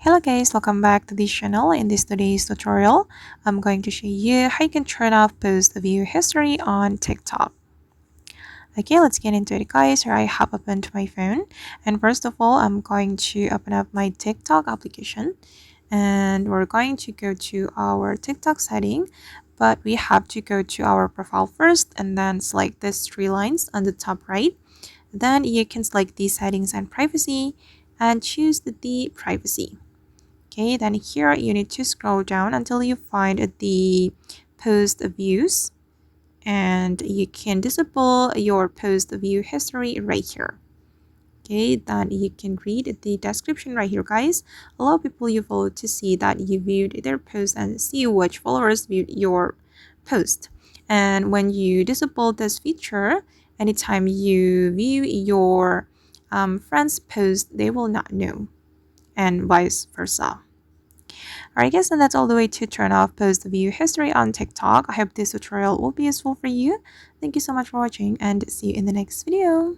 Hello guys, welcome back to this channel. In this today's tutorial, I'm going to show you how you can turn off post view history on TikTok. Okay, let's get into it guys. Here I have opened my phone, and first of all, I'm going to open up my TikTok application, and we're going to go to our TikTok setting, but we have to go to our profile first and then select these three lines on the top right. Then you can select the settings and privacy and choose the privacy. Okay, then here you need to scroll down until you find the post views, and you can disable your post view history right here. Okay, then you can read the description right here guys. Allow people you follow to see that you viewed their post and see which followers viewed your post. And when you disable this feature, anytime you view your friends post, they will not know, and vice versa. Alright guys, and that's all the way to turn off post view history on TikTok. I hope this tutorial will be useful for you. Thank you so much for watching and see you in the next video.